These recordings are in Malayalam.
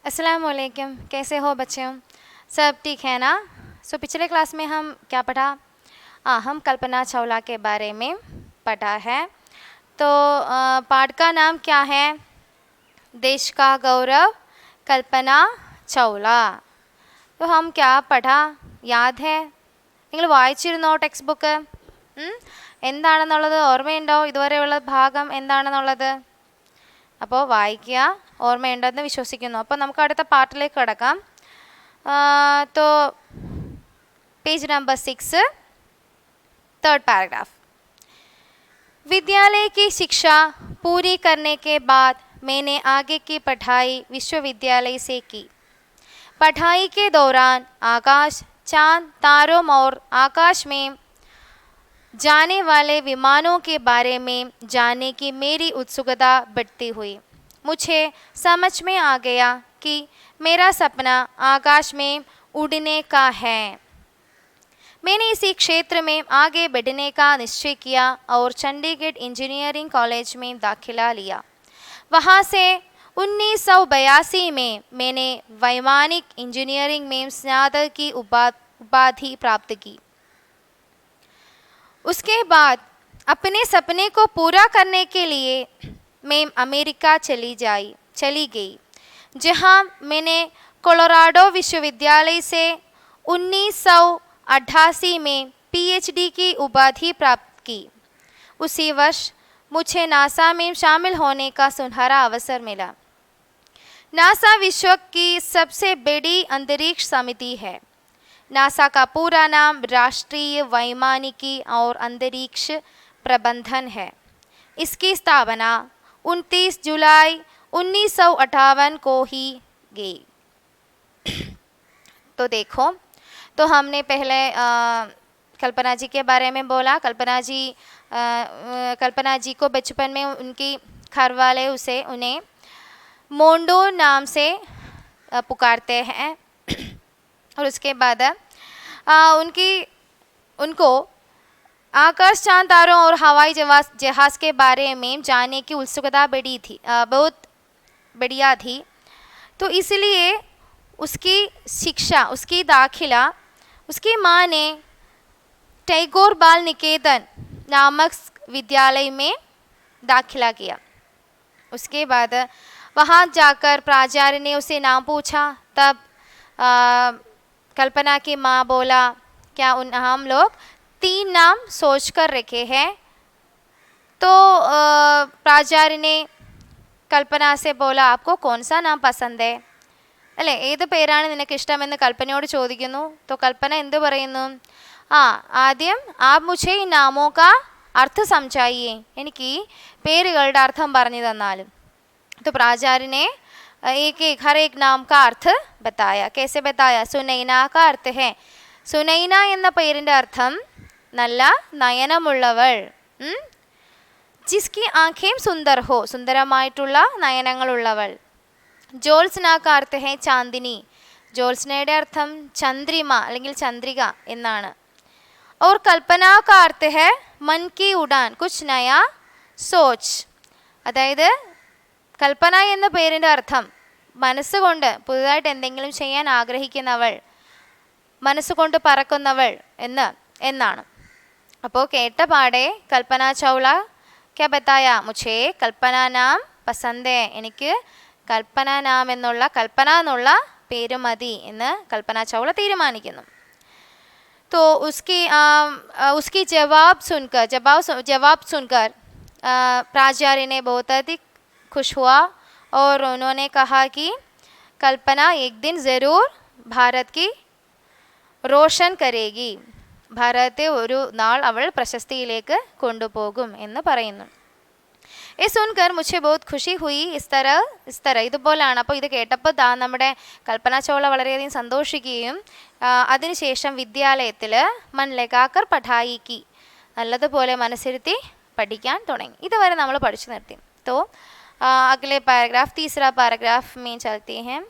अस्सलाम वालेकुम, कैसे हो बच्चों? सब ठीक है ना? पिछले क्लास में हम क्या पढ़ा? हम कल्पना चावला के बारे में पढ़ा है। तो पाठ का नाम क्या है? देश का गौरव कल्पना चावला। तो हम क्या पढ़ा याद है? നിങ്ങൾ വായിച്ചിരുന്നോ ടെക്സ്റ്റ് ബുക്ക്? എന്താണെന്നുള്ളത് ഓർമ്മയുണ്ടോ? ഇതുവരെയുള്ള ഭാഗം എന്താണെന്നുള്ളത്? അപ്പോൾ വായിക്കുക, ഓർമ്മയുണ്ടെന്ന് വിശ്വസിക്കുന്നു. അപ്പോൾ നമുക്ക് അടുത്ത പാർട്ടിലേക്ക് കിടക്കാം. तो पेज नंबर 6, थर्ड पैराग्राफ. विद्यालय की शिक्षा पूरी करने के बाद मैंने आगे की पढ़ाई विश्वविद्यालय से की. पढ़ाई के दौरान आकाश, चांद, तारों और आकाश में जाने वाले विमानों के बारे में जानने की मेरी उत्सुकता बढ़ती हुई. मुझे समझ में आ गया कि मेरा सपना आकाश में उड़ने का है. मैंने इसी क्षेत्र में आगे बढ़ने का निश्चय किया और चंडीगढ़ इंजीनियरिंग कॉलेज में दाखिला लिया. वहाँ से 1982 में मैंने वैमानिक इंजीनियरिंग में स्नातक की उपाधि प्राप्त की. उसके बाद अपने सपने को पूरा करने के लिए मैं अमेरिका चली गई, जहाँ मैंने कोलोराडो विश्वविद्यालय से 1988 में पीएचडी की उपाधि प्राप्त की. उसी वर्ष मुझे नासा में शामिल होने का सुनहरा अवसर मिला. नासा विश्व की सबसे बड़ी अंतरिक्ष समिति है. नासा का पूरा नाम राष्ट्रीय वैमानिकी और अंतरिक्ष प्रबंधन है. इसकी स्थापना 29 जुलाई 1958 को ही गई. तो देखो, तो हमने पहले कल्पना जी के बारे में बोला. कल्पना जी को बचपन में उनकी घर वाले उन्हें मोंडो नाम से पुकारते हैं. और उसके बाद उनको आकाश, चांद, तारों और हवाई जहाज़ के बारे में जानने की उत्सुकता बहुत बढ़िया थी. तो इसलिए उसकी शिक्षा, उसकी दाखिला उसकी माँ ने टैगोर बाल निकेतन नामक विद्यालय में दाखिला किया. उसके बाद वहाँ जाकर प्राचार्य ने उसे नाम पूछा. तब कल्पना की माँ बोला, क्या हम लोग 3 नाम सोच कर रखे हैं? तो प्राचार्य ने കൽപ്പന से बोला, आपको कौन सा नाम पसंद है? അല്ലേ, ഏത് പേരാണ് നിനക്ക് ഇഷ്ടമെന്ന് കൽപ്പനയോട് ചോദിക്കുന്നു. तो കൽപ്പന എന്ത് പറയുന്നു? ആദ്യം आप मुझे इन नामों का अर्थ समझाइए, എനിക്ക് ഈ പേരുകളുടെ അർത്ഥം പറഞ്ഞു തന്നാലും. तो प्राचार्य ने हर एक नाम का अर्थ बताया. कैसे बताया? सुनैना का अर्थ है, സുനൈന എന്ന പേരിൻ്റെ അർത്ഥം നല്ല നയനമുള്ളവൾ. ജിസ്കി ആഖേം സുന്ദർ ഹോ, സുന്ദരമായിട്ടുള്ള നയനങ്ങളുള്ളവൾ. ജോത്സ്ന കാ അർത്ഥ ഹെ ചാന്ദിനി, ജോത്സ്നയുടെ അർത്ഥം ചന്ദ്രിമ അല്ലെങ്കിൽ ചന്ദ്രിക എന്നാണ്. और कल्पना का अर्थ है मन की उड़ान, कुछ नया सोच. അതായത് കൽപ്പന എന്ന പേരിൻ്റെ അർത്ഥം മനസ്സുകൊണ്ട് പുതുതായിട്ട് എന്തെങ്കിലും ചെയ്യാൻ ആഗ്രഹിക്കുന്നവൾ, മനസ്സുകൊണ്ട് പറക്കുന്നവൾ എന്നാണ്. അപ്പോൾ കേട്ട പാടെ കൽപ്പന ചൗള ക്യാ ബത്തായ, മുझे കൽപ്പന നാം പസന്ത് ഹെ, എനിക്ക് കൽപ്പന നാം കൽപ്പന എന്നുള്ള പേര് മതി എന്ന് കൽപ്പന ചൗള തീരുമാനിക്കുന്നു. तो उसकी जवाब सुनकर प्राचार्य ने बहुत अधिक खुश हुआ और उन्होंने कहा कि कल्पना एक दिन ज़रूर भारत की रोशन करेगी, ഭാരതത്തെ ഒരു നാൾ അവൾ പ്രശസ്തിയിലേക്ക് കൊണ്ടുപോകും എന്ന് പറയുന്നു. ये सुनकर मुझे बहुत खुशी हुई. इस तरह ഇതുപോലാണ്. അപ്പോൾ ഇത് കേട്ടപ്പോൾ നമ്മുടെ കൽപ്പന ചൗള വളരെയധികം സന്തോഷിക്കുകയും അതിനുശേഷം വിദ്യാലയത്തിൽ മൻ ലഗാക്കർ പഠായി കി, നല്ലതുപോലെ മനസ്സിരുത്തി പഠിക്കാൻ തുടങ്ങി. ഇതുവരെ നമ്മൾ പഠിച്ചു നിർത്തി. तो अगले पैराग्राफ, तीसरा पैराग्राफ में चलते हैं.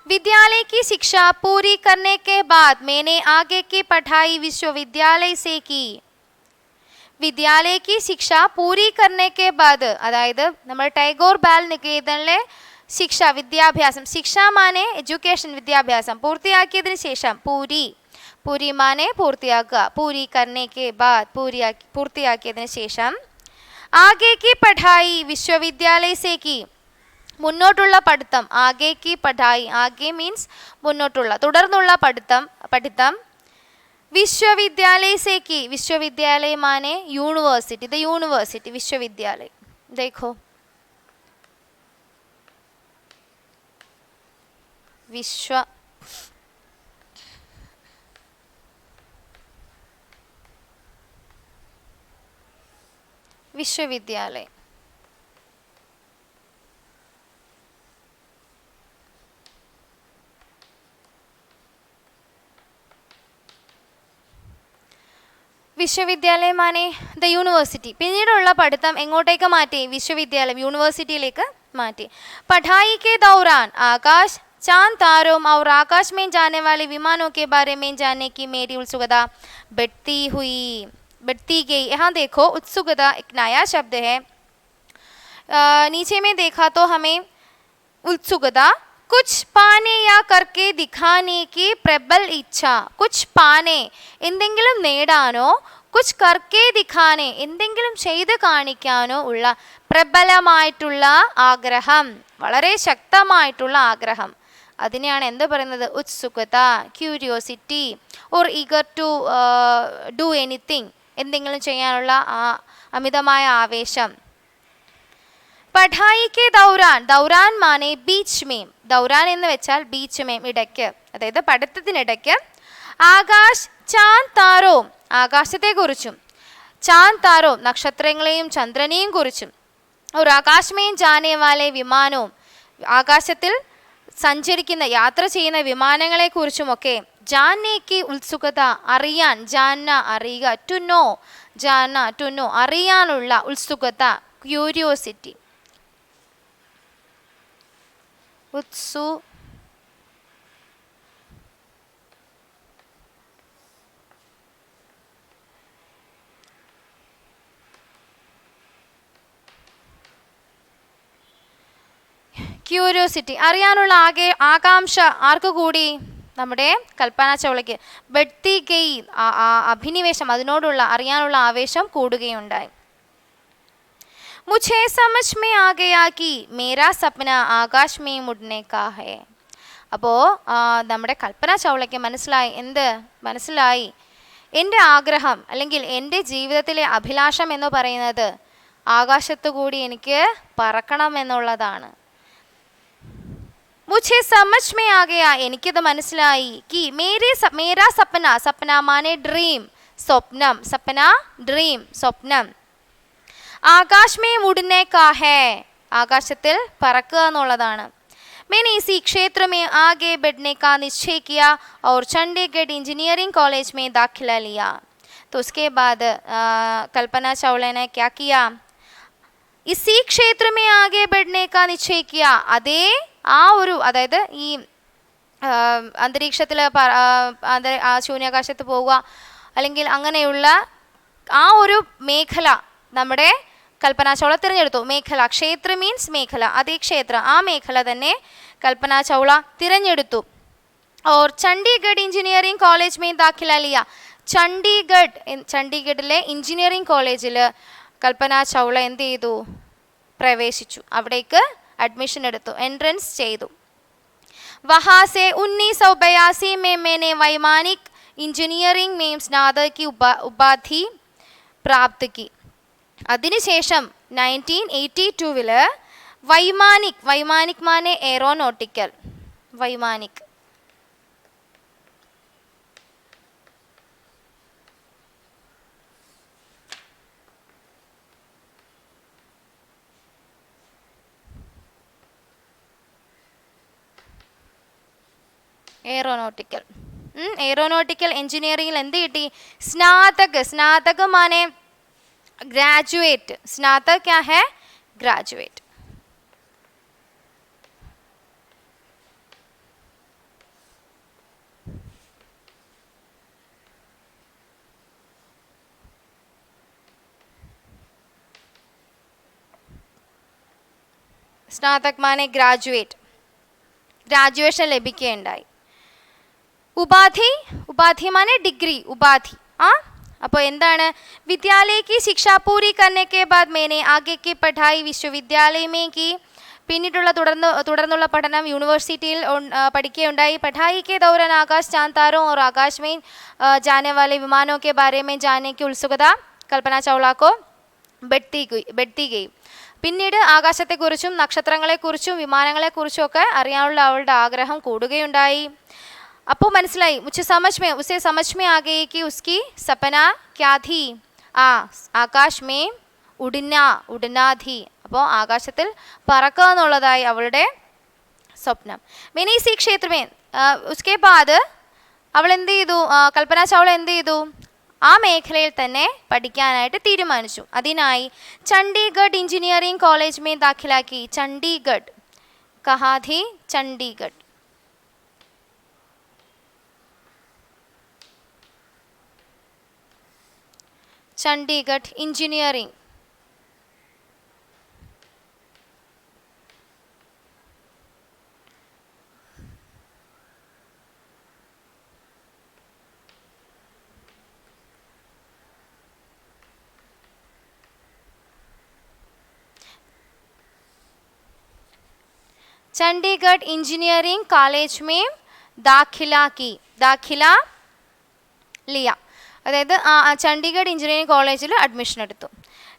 विद्यालय की शिक्षा पूरी करने के बाद मैंने आगे की पढ़ाई विश्वविद्यालय से की. വിദ്യാലയ की शिक्षा पूरी करने के बाद, അതായത് നമ്മൾ ടാഗോർ ബാൽ നികേതനിലെ ശിക്ഷ വിദ്യാഭ്യാസം, ശിക്ഷ മാനെ എഡ്യൂക്കേഷൻ വിദ്യാഭ്യാസം, പൂർത്തിയാക്കിയതിന് ശേഷം പൂരി, പൂരി മാനെ പൂർത്തിയാക്കുക, പൂരി കർണേ കെ ബാദ് പൂർത്തിയാക്കിയതിന് ശേഷം. ആകെ കി പഠായി വിശ്വവിദ്യാലയസേക്ക് മുന്നോട്ടുള്ള പഠിത്തം, ആകെ കി പഠായി, ആകെ മീൻസ് മുന്നോട്ടുള്ള തുടർന്നുള്ള പഠിത്തം. विश्वविद्यालय विश्वविद्यालय माने यूनिवर्सिटी, द यूनिवर्सिटी विश्वविद्यालय. देखो विश्वविद्यालय. വിശ്വവിദ്യാലയം മാനെ ദ യൂണിവേഴ്സിറ്റി. പിന്നീടുള്ള പഠിത്തം എങ്ങോട്ടേക്ക് മാറ്റി? വിശ്വവിദ്യാലയം യൂണിവേഴ്സിറ്റിയിലേക്ക് മാറ്റി. പഠായി के दौरान आकाश चांद तारों और आकाश में जाने वाले विमानों के बारे में जानने की मेरी उत्सुकता बढ़ती गई. यहाँ देखो उत्सुकता एक नया शब्द है. नीचे में देखा तो हमें उत्सुकता कुछ पाने या करके दिखाने की प्रबल इच्छा. कुछ पाने എന്തെങ്കിലും നേടാനോ, കുച്ച് കർക്കെ ദിഖാനെ എന്തെങ്കിലും ചെയ്ത് കാണിക്കാനോ ഉള്ള പ്രബലമായിട്ടുള്ള ആഗ്രഹം, വളരെ ശക്തമായിട്ടുള്ള ആഗ്രഹം. അതിനെയാണ് എന്ത് പറയുന്നത്? ഉത്സുകത, curiosity or eager to do anything, എന്തെങ്കിലും ചെയ്യാനുള്ള അമിതമായ ആവേശം. പഠായി കെ ദൗരാൻ, ദൗരാൻ മാനെ ബീച്ച് മേം, ദൗരാൻ എന്ന് വെച്ചാൽ ബീച്ച് മേം, ഇടയ്ക്ക്, അതായത് പഠിത്തത്തിനിടയ്ക്ക്. ആകാശ് ചാന്ദ് താരോ, ആകാശത്തെക്കുറിച്ചും, ചാന്ദ് താരോ നക്ഷത്രങ്ങളെയും ചന്ദ്രനെയും കുറിച്ചും. ഒരു ആകാശമേം ജാനേ വാലെ വിമാനവും, ആകാശത്തിൽ സഞ്ചരിക്കുന്ന യാത്ര ചെയ്യുന്ന വിമാനങ്ങളെക്കുറിച്ചുമൊക്കെ. ജാനേക്ക് ഉത്സുകത, അറിയാൻ, ജാന അറിയുക, ടു നോ, ജാന ടു നോ അറിയാനുള്ള ഉത്സുകത, ക്യൂരിയോസിറ്റി. ക്യൂരിയോസിറ്റി, അറിയാനുള്ള ആകാംക്ഷ ആർക്ക് കൂടി? നമ്മുടെ കൽപ്പന ചൗളയ്ക്ക്. ബഡ്തി ഗയി, അഭിനിവേശം, അതിനോടുള്ള അറിയാനുള്ള ആവേശം കൂടുകയുണ്ടായി. മുझे समझ में आ गया कि मेरा सपना आकाश में उड़ने का है. അപ്പോൾ നമ്മുടെ കൽപ്പന ചൗളയ്ക്ക് മനസ്സിലായി എൻ്റെ ആഗ്രഹം അല്ലെങ്കിൽ എൻ്റെ ജീവിതത്തിലെ അഭിലാഷം എന്ന് പറയുന്നത് ആകാശത്തു കൂടി എനിക്ക് പറക്കണം എന്നുള്ളതാണ്. മുझे समझ में आ गया, എനിക്കത് മനസ്സിലായി. कि मेरा सपना, सपना माने ड्रीम, സ്വപ്നം, सपना ड्रीम സ്വപ്നം. ആകാശ് में उड़ने का है, ആകാശത്തിൽ പറക്കുക എന്നുള്ളതാണ്. मैंने इसी क्षेत्र में आगे बढ़ने का निश्चय किया और चंडीगढ़ इंजीनियरिंग कॉलेज में दाखिला लिया. तो उसके बाद कल्पना चावला ने क्या किया? इसी क्षेत्र में आगे बढ़ने का निश्चय किया. അതേ അതായത് ഈ അന്തരീക്ഷത്തിൽ ശൂന്യാകാശത്ത് പോവുക അല്ലെങ്കിൽ അങ്ങനെയുള്ള ആ ഒരു മേഖല നമ്മുടെ കൽപ്പന ചൗള തിരഞ്ഞെടുത്തു. മേഖല, ക്ഷേത്ര മീൻസ് മേഖല, അതേ ക്ഷേത്ര, ആ മേഖല തന്നെ കൽപ്പന ചൗള തിരഞ്ഞെടുത്തു. ഓർ ചണ്ഡീഗഡ് എഞ്ചിനീയറിംഗ് കോളേജ് മേ ദാഖില ലിയ. ചണ്ഡീഗഡിലെ എഞ്ചിനീയറിംഗ് കോളേജിൽ കൽപ്പന ചൗള എന്ത് ചെയ്തു? പ്രവേശിച്ചു, അവിടേക്ക് അഡ്മിഷൻ എടുത്തു, എൻട്രൻസ് ചെയ്തു. वहाँ से 1982 में मैंने वैमानिक इंजीनियरिंग में स्नातक की उपाधि प्राप्त की. അതിനുശേഷം 1982 വൈമാനിക് മാനെ എയറോനോട്ടിക്കൽ, വൈമാനിക് एयरोनॉटिकल एंजिनियरिंग എന്ത് കിട്ടി? स्नातक माने ग्रेजुएट. स्नातक क्या है? ग्रेजुएट. സ്നാതക് മാനെ ഗ്രാജുവേറ്റ്, ഗ്രാജുവേഷൻ ലഭിക്കുകയുണ്ടായി. ഉപാധി, ഉപാധി മാനെ ഡിഗ്രി, ഉപാധി. അപ്പോൾ എന്താണ്? വിദ്യാലയ കി ശിക്ഷാ പൂരി കർനെ കെ ബാദ് മേനെ ആകെ കി പഠായി വിശ്വവിദ്യാലയ മേ കി, പിന്നീടുള്ള തുടർന്നുള്ള പഠനം യൂണിവേഴ്സിറ്റിയിൽ പഠിക്കുകയുണ്ടായി. പഠായി കെ ദൗരാൻ ആകാശ് ചാന്ദ് താരോं और आकाश में जाने वाले विमानों के बारे में जानने की उत्सुकता കൽപ്പന ചൗളാക്കോ ബെഡ്ത്തി ഗയി. പിന്നീട് ആകാശത്തെക്കുറിച്ചും നക്ഷത്രങ്ങളെക്കുറിച്ചും വിമാനങ്ങളെക്കുറിച്ചും ഒക്കെ അറിയാനുള്ള അവളുടെ ആഗ്രഹം കൂടുകയുണ്ടായി. അപ്പോൾ മനസ്സിലായി, ഉസേ സമജ് മേ ആ ഗയി കി ഉസ്കി സപന ക്യാ ഥി, ആകാശ് മേ ഉഡ്നാ ഥി. അപ്പോൾ ആകാശത്തിൽ പറക്കുക എന്നുള്ളതായി അവളുടെ സ്വപ്നം. മെനി സി ക്ഷേത്രമേ ഉസ്കെ ബാദ് അവൾ എന്ത് ചെയ്തു? കൽപ്പന ചൗള എന്ത് ചെയ്തു? ആ മേഖലയിൽ തന്നെ പഠിക്കാനായിട്ട് തീരുമാനിച്ചു. അതിനായി ചണ്ഡീഗഡ് എഞ്ചിനീയറിംഗ് കോളേജ് മേ ദാഖിലാക്കി. ചണ്ഡീഗഡ് കഹാ ഥി? Chandigarh. Chandigarh engineering. Chandigarh engineering college में दाखिला लिया. അതായത് ചണ്ഡീഗഡ് എഞ്ചിനീയറിംഗ് കോളേജിൽ അഡ്മിഷൻ എടുത്തു.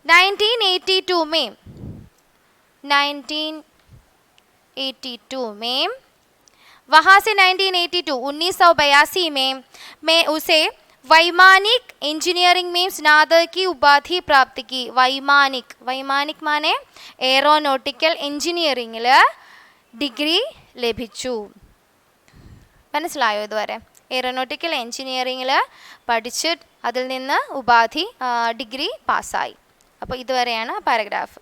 1982 में वहाँ से 1982 में उसे वैमानिक इंजीनियरिंग में स्नातक की उपाधि प्राप्त की. वैमानिक माने एयरोनॉटिकल എഞ്ചിനീയറിംഗിൽ ഡിഗ്രി ലഭിച്ചു. മനസ്സിലായോ ഇതുവരെ? എയറോനോട്ടിക്കൽ എഞ്ചിനീയറിംഗിൽ പഠിച്ച് അതിൽ നിന്ന് ഉപാധി ഡിഗ്രി പാസ്സായി. അപ്പോൾ ഇതുവരെയാണ് പാരഗ്രാഫ്.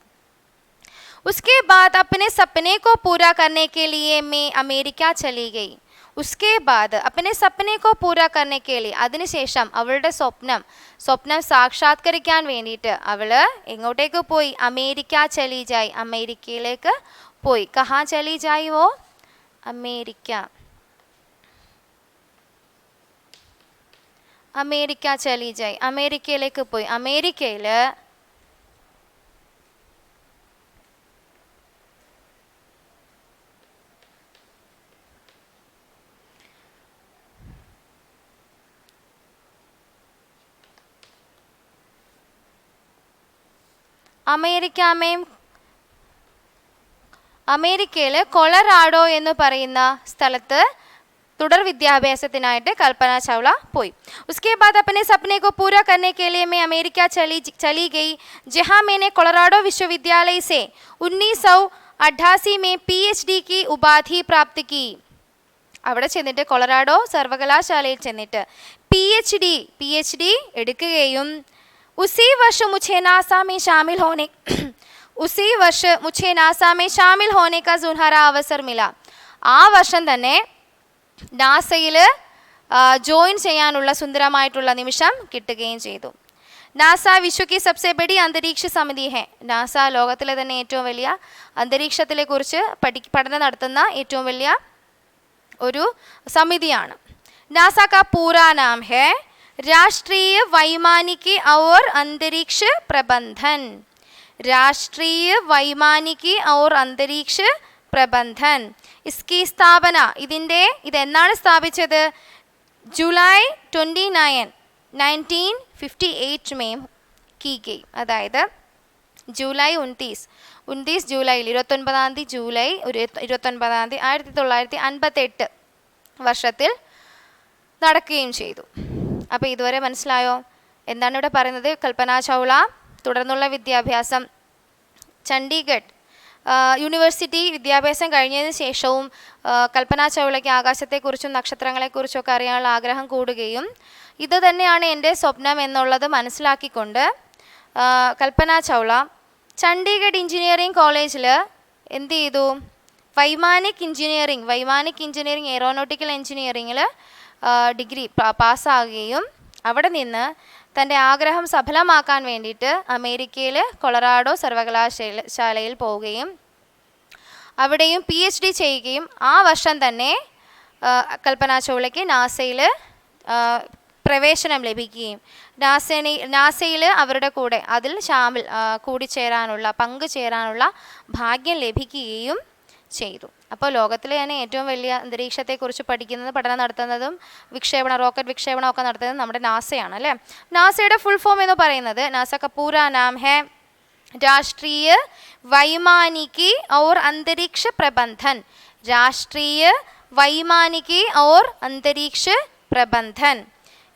उसके बाद अपने सपने को पूरा करने के लिए मैं अमेरिका चली गई. उसके बाद अपने सपने को पूरा करने के लिए, അതിനുശേഷം അവളുടെ സ്വപ്നം സാക്ഷാത്കരിക്കാൻ വേണ്ടിയിട്ട് അവൾ എങ്ങോട്ടേക്ക് പോയി? അമേരിക്ക ചലി ജായി, അമേരിക്കയിലേക്ക് പോയി. കഹാ ചലി ജായി? വോ അമേരിക്ക ചലി ജായി, അമേരിക്കയിലേക്ക് പോയി. അമേരിക്കയിൽ അമേരിക്കയിൽ കൊളറാഡോ എന്ന് പറയുന്ന സ്ഥലത്ത് തുടർ വിദ്യാഭ്യാസത്തിനായിട്ട് കൽപ്പന ചൗള പോയി. उसके बाद अपने सपने को पूरा करने के लिए मैं अमेरिका चली गई, जहां मैंने कोलोराडो विश्वविद्यालय से 1988 में PhD की उपाधि प्राप्त की. അവിടെ ചെന്നിട്ട് കൊളറാഡോ സർവകലാശാലയിൽ ചെന്നിട്ട് PhD എടുക്കുകയും उसी वर्ष मुझे नासा में शामिल होने का सुनहरा अवसर मिला. ആ വർഷം തന്നെ നാസയിൽ ജോയിൻ ചെയ്യാനുള്ള സുന്ദരമായിട്ടുള്ള നിമിഷം കിട്ടുകയും ചെയ്തു. നാസ വിശ്വ കി സബ്സെ ബഡി അന്തരീക്ഷ സമിതി ഹെ. നാസ ലോകത്തിലെ തന്നെ ഏറ്റവും വലിയ അന്തരീക്ഷത്തിലെ കുറിച്ച് പഠനം നടത്തുന്ന ഏറ്റവും വലിയ ഒരു സമിതിയാണ്. നാസ കാ പൂരാ നാം ഹെ राष्ट्रीय वैमानिकी और अंतरिक्ष प्रबंधन. राष्ट्रीय वैमानिकी और अंतरिक्ष प्रबंधन. इसकी स्थापना ഇതെന്നാണ് സ്ഥാപിച്ചത്? ജൂലൈ 29, 1958 में की गई. അതായത് ജൂലൈ 29 ജൂലൈയിൽ 29 ജൂലൈ 1958 വർഷത്തിൽ നടക്കുകയും ചെയ്തു. അപ്പോൾ ഇതുവരെ മനസ്സിലായോ എന്താണ് ഇവിടെ പറയുന്നത്? കൽപ്പന ചൗള തുടർന്നുള്ള വിദ്യാഭ്യാസം ചണ്ഡീഗഡ് യൂണിവേഴ്സിറ്റി വിദ്യാഭ്യാസം കഴിഞ്ഞതിന് ശേഷവും കൽപ്പന ചൗളയ്ക്ക് ആകാശത്തെക്കുറിച്ചും നക്ഷത്രങ്ങളെക്കുറിച്ചൊക്കെ അറിയാനുള്ള ആഗ്രഹം കൂടുകയും ഇത് തന്നെയാണ് എൻ്റെ സ്വപ്നം എന്നുള്ളത് മനസ്സിലാക്കിക്കൊണ്ട് കൽപ്പന ചൗള ചണ്ഡീഗഡ് എഞ്ചിനീയറിംഗ് കോളേജിൽ എന്ത് ചെയ്തു? വൈമാനിക് എഞ്ചിനീയറിംഗ് എയറോനോട്ടിക്കൽ എഞ്ചിനീയറിംഗിൽ ഡിഗ്രി പാസ്സാകുകയും അവിടെ നിന്ന് തൻ്റെ ആഗ്രഹം സഫലമാക്കാൻ വേണ്ടിയിട്ട് അമേരിക്കയിൽ കൊളറാഡോ സർവകലാശാലയിൽ പോവുകയും അവിടെയും PhD ചെയ്യുകയും ആ വർഷം തന്നെ കൽപ്പന ചൗളയ്ക്ക് നാസയിൽ പ്രവേശനം ലഭിക്കുകയും നാസയിൽ അവരുടെ കൂടെ അതിൽ കൂടിച്ചേരാനുള്ള പങ്കുചേരാനുള്ള ഭാഗ്യം ലഭിക്കുകയും ചെയ്തു. അപ്പോൾ ലോകത്തിലെ തന്നെ ഏറ്റവും വലിയ അന്തരീക്ഷത്തെക്കുറിച്ച് പഠനം നടത്തുന്നതും റോക്കറ്റ് വിക്ഷേപണമൊക്കെ നടത്തുന്നത് നമ്മുടെ നാസയാണ് അല്ലേ. നാസയുടെ ഫുൾ ഫോം എന്ന് പറയുന്നത്, നാസ का पूरा नाम है राष्ट्रीय वैमानिकी और अंतरिक्ष प्रबंधन. राष्ट्रीय वैमानिकी और अंतरिक्ष प्रबंधन.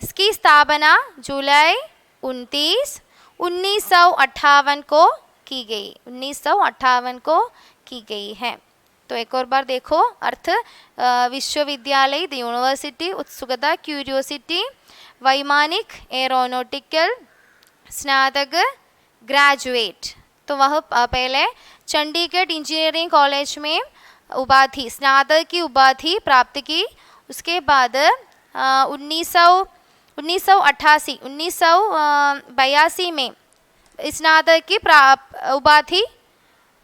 इसकी स्थापना जुलाई 29, 1958 को की गई. 1958 को की गई है. तो एक और बार देखो अर्थ. विश्वविद्यालय द यूनिवर्सिटी, उत्सुकता क्यूरियोसिटी, वैमानिक एरोनॉटिकल, स्नातक ग्रेजुएट. तो वह पहले चंडीगढ़ इंजीनियरिंग कॉलेज में उपाधि स्नातक की उपाधि प्राप्त की. उसके बाद 1982 में स्नातक की उपाधि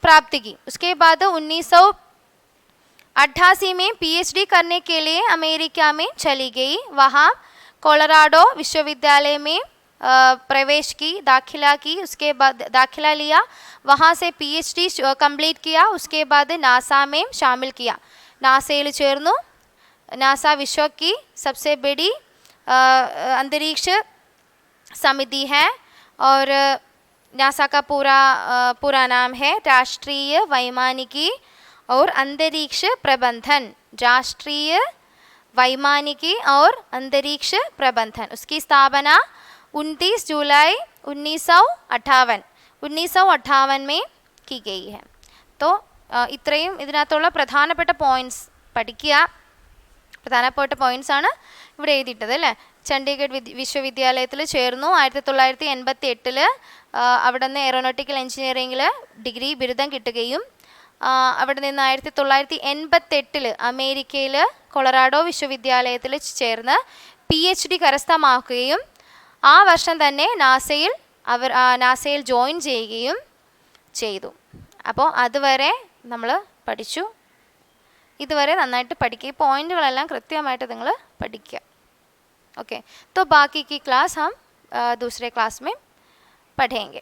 प्राप्त की. उसके बाद 1988 में PhD करने के लिए अमेरिका में चली गई. वहाँ कोलोराडो विश्वविद्यालय में प्रवेश की, दाखिला की. उसके बाद दाखिला लिया, वहाँ से PhD कंप्लीट किया. उसके बाद नासा में शामिल किया. नासेल चेर्नु. नासा विश्व की सबसे बड़ी अंतरिक्ष समिति है और नासा का पूरा नाम है राष्ट्रीय वैमानिकी और अंतरिक्ष प्रबंधन. राष्ट्रीय वैमानिकी और अंतरिक्ष प्रबंधन. उसकी स्थापना 29 जुलाई 1958 में की गई है. तो ഇത്രയും ഇതിനകത്തുള്ള പ്രധാനപ്പെട്ട പോയിന്റ്സ് പഠിക്കുക. പ്രധാനപ്പെട്ട പോയിന്റ്സ് ആണ് ഇവിടെ എഴുതിയിട്ടത് അല്ലേ. ചണ്ഡീഗഡ് വിശ്വവിദ്യാലയത്തിൽ ചേർന്നു 1988. അവിടെ നിന്ന് എയറോനോട്ടിക്കൽ എഞ്ചിനീയറിംഗിൽ ബിരുദം കിട്ടുകയും അവിടെ നിന്ന് 1988 അമേരിക്കയിൽ കൊളറാഡോ വിശ്വവിദ്യാലയത്തിൽ ചേർന്ന് PhD കരസ്ഥമാക്കുകയും ആ വർഷം തന്നെ നാസയിൽ ജോയിൻ ചെയ്യുകയും ചെയ്തു. അപ്പോൾ അതുവരെ നമ്മൾ പഠിച്ചു. ഇതുവരെ നന്നായിട്ട് പഠിക്കുക. ഈ പോയിന്റുകളെല്ലാം കൃത്യമായിട്ട് നിങ്ങൾ പഠിക്കുക. ओके, तो बाकी की क्लास हम दूसरे क्लास में पढ़ेंगे.